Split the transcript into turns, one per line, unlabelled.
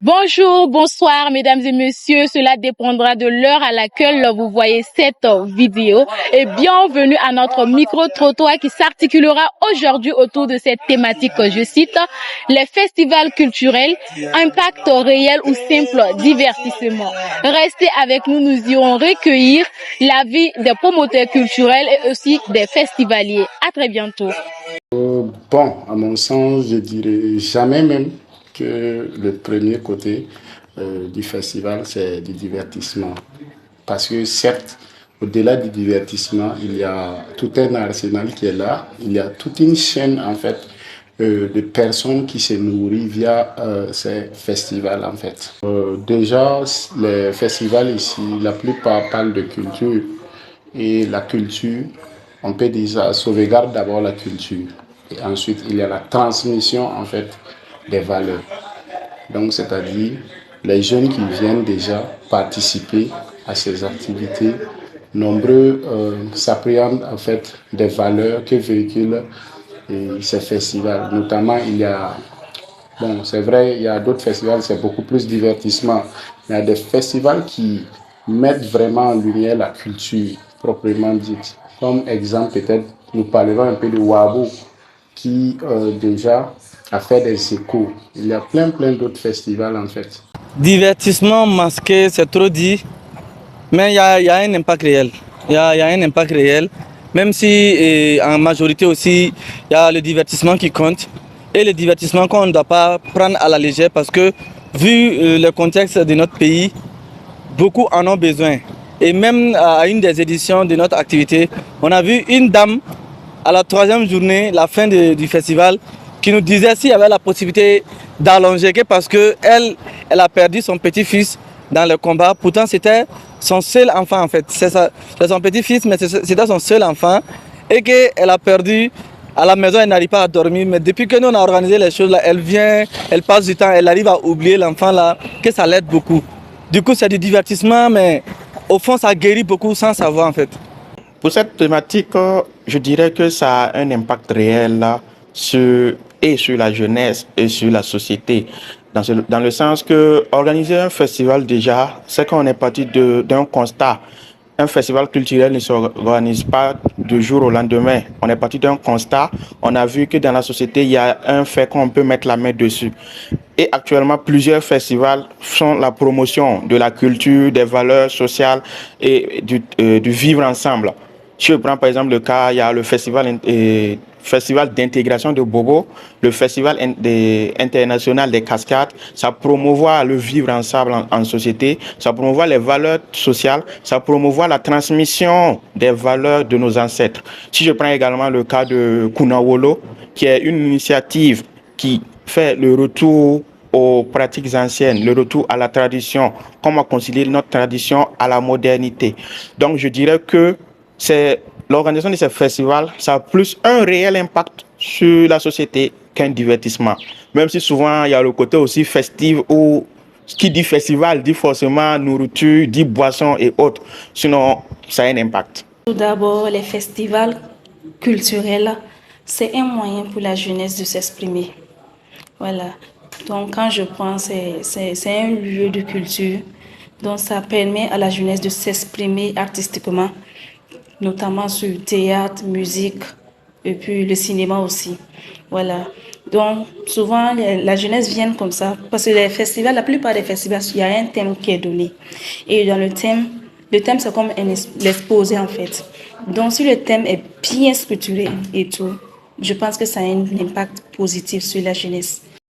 Bonjour, bonsoir, mesdames et messieurs. Cela dépendra de l'heure à laquelle vous voyez cette vidéo. Et bienvenue à notre micro-trottoir qui s'articulera aujourd'hui autour de cette thématique, je cite, les festivals culturels, impact réel ou simple divertissement. Restez avec nous, nous irons recueillir l'avis des promoteurs culturels et aussi des festivaliers. À très bientôt.
Bon, à mon sens, je dirais jamais même que le premier côté du festival, c'est du divertissement. Parce que certes, au-delà du divertissement, il y a tout un arsenal qui est là. Il y a toute une chaîne, en fait, de personnes qui se nourrissent via ces festivals, en fait. Déjà, les festivals ici, la plupart parlent de culture. Et la culture, on peut déjà sauvegarder d'abord la culture. Et ensuite, il y a la transmission, en fait, des valeurs. Donc, c'est-à-dire, les jeunes qui viennent déjà participer à ces activités, nombreux s'appréhendent, en fait, des valeurs que véhiculent ces festivals. Notamment, il y a, bon, c'est vrai, il y a d'autres festivals, c'est beaucoup plus divertissement. Il y a des festivals qui mettent vraiment en lumière la culture proprement dite. Comme exemple, peut-être, nous parlerons un peu de Wabo, qui déjà a fait des échos. Il y a plein d'autres festivals en fait.
Divertissement masqué, c'est trop dit, mais il y a un impact réel. Il y a un impact réel, même si en majorité aussi, il y a le divertissement qui compte. Et le divertissement qu'on ne doit pas prendre à la légère parce que, vu le contexte de notre pays, beaucoup en ont besoin. Et même à une des éditions de notre activité, on a vu une dame à la troisième journée, la fin du festival, qui nous disait s'il y avait la possibilité d'allonger, parce qu'elle a perdu son petit-fils dans le combat. Pourtant, c'était son seul enfant en fait. C'est son petit-fils, mais c'était son seul enfant. Et qu'elle a perdu à la maison, elle n'arrive pas à dormir. Mais depuis que nous on a organisé les choses là, elle vient, elle passe du temps, elle arrive à oublier l'enfant là, que ça l'aide beaucoup. Du coup, c'est du divertissement, mais au fond, ça guérit beaucoup sans savoir en fait.
Pour cette thématique, je dirais que ça a un impact réel là, sur la jeunesse et sur la société. Dans le sens que organiser un festival déjà, c'est qu'on est parti d'un constat. Un festival culturel ne s'organise pas du jour au lendemain. On est parti d'un constat. On a vu que dans la société, il y a un fait qu'on peut mettre la main dessus. Et actuellement, plusieurs festivals font la promotion de la culture, des valeurs sociales et du vivre ensemble. Si je prends par exemple le cas, il y a le festival d'intégration de Bobo, le festival international des cascades. Ça promouvoit le vivre ensemble en société, ça promouvoit les valeurs sociales, ça promouvoit la transmission des valeurs de nos ancêtres. Si je prends également le cas de Kunawolo, qui est une initiative qui fait le retour aux pratiques anciennes, le retour à la tradition, comment concilier notre tradition à la modernité. Donc je dirais que c'est l'organisation de ces festivals, ça a plus un réel impact sur la société qu'un divertissement. Même si souvent il y a le côté aussi festif où qui dit festival dit forcément nourriture, dit boisson et autres. Sinon, ça a un impact.
Tout d'abord, les festivals culturels, c'est un moyen pour la jeunesse de s'exprimer. Voilà. Donc, quand je pense, c'est un lieu de culture. Donc, ça permet à la jeunesse de s'exprimer artistiquement, notamment sur le théâtre, musique, et puis le cinéma aussi. Voilà. Donc, souvent, la jeunesse vient comme ça, parce que les festivals, la plupart des festivals, il y a un thème qui est donné. Et dans le thème, c'est comme l'exposé en fait. Donc, si le thème est bien structuré et tout, je pense que ça a un impact positif sur la jeunesse.